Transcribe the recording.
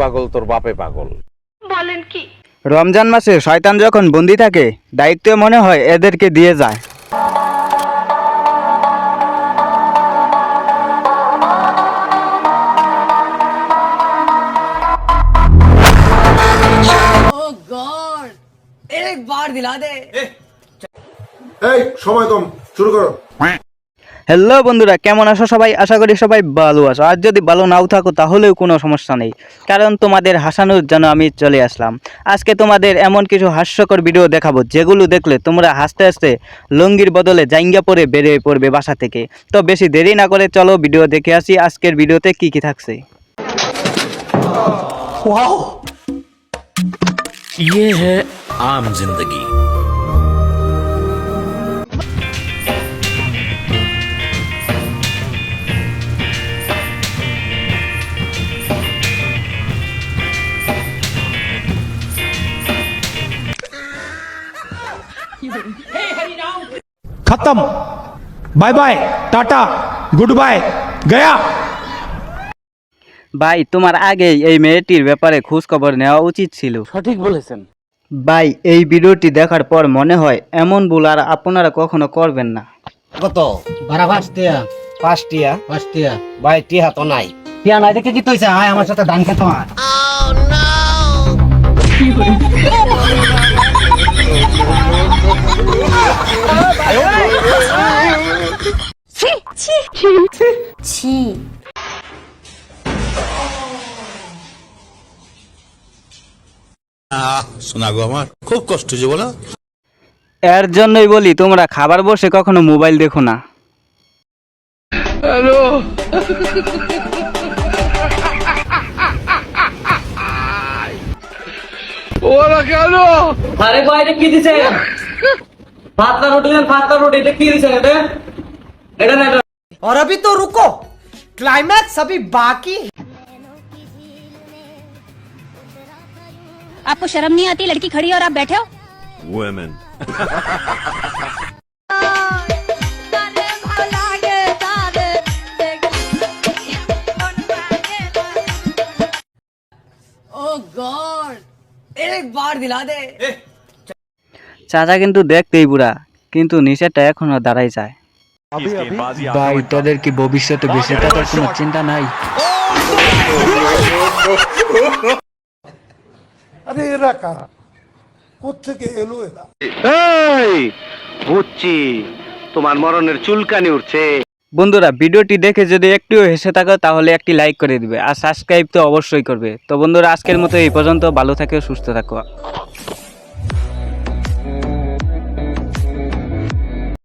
পাগল, তোর বাপে পাগল। বলেন কি? রমজান মাসে শয়তান যখন বন্দি থাকে, দায়িত্ব মনে হয় এদেরকে দিয়ে যায়। এই সময় কম, শুরু করো। হ্যালো বন্ধুরা, কেমন আছো সবাই? আশা করি সবাই ভালো আছো। আর যদি ভালো নাও থাকো তাহলেও কোনো সমস্যা নেই, কারণ তোমাদের হাসানোর জন্য আমি চলে আসলাম। আজকে তোমাদের এমন কিছু হাস্যকর ভিডিও দেখাবো যেগুলো দেখলে তোমরা হাসতে হাসতে লুঙ্গির বদলে জাঙ্গা পরে বেরিয়ে পড়বে বাসা থেকে। তো বেশি দেরি না করে চলো ভিডিও দেখে আসি আজকের ভিডিওতে কি কি থাকছে। ये है आम जिंदगी। खत्म, bye bye, tata, goodbye, गया। ভাই, তোমার আগেই এই মেয়েটির ব্যাপারে খোঁজ খবর নেওয়া উচিত ছিল। সঠিক বলেছেন ভাই, এই ভিডিওটি দেখার পর মনে হয় এমন ভুল আর আপনারা কখনো করবেন না। কত? বারা পাঁচটিয়া পাঁচটিয়া? পাঁচটিয়া ভাই টিহা তো নাই। টিয়া নাই দেখে কি তৈছে? আয় আমার সাথে ধান খেতো আর শোনা গো, আমার খুব কষ্ট যে বলো। এর জন্যই বলি তোমরা খাবার বসে কখনো মোবাইল দেখো না। আরে ভাই, এটা কি দিছে? পাতলা রুটি দেন, পাতলা রুটি। এটা কি দিছে? এটা না, और अभी तो रुको, क्लाइमैक्स अभी बाकी। आपको शर्म नहीं आती? लड़की खड़ी है और आप बैठे हो। চাচা কিন্তু দেখতেই বুড়া, কিন্তু নিচেরটা এখনো দাঁড়াই যায়। ভাই, তোদের কি ভবিষ্যতে বেঁচে থাকার কোনো চিন্তা নাই? আরে এরা কারা, কোত্থেকে এলো এরা? বুঝছি, তোমার মরণের চুলকানি উঠছে। বন্ধুরা, ভিডিওটি দেখে যদি একটুও হেসে থাকো তাহলে একটি লাইক করে দিবে আর সাবস্ক্রাইব তো অবশ্যই করবে। তো বন্ধুরা, আজকের মতো এই পর্যন্ত। ভালো থাকো, সুস্থ থাকো।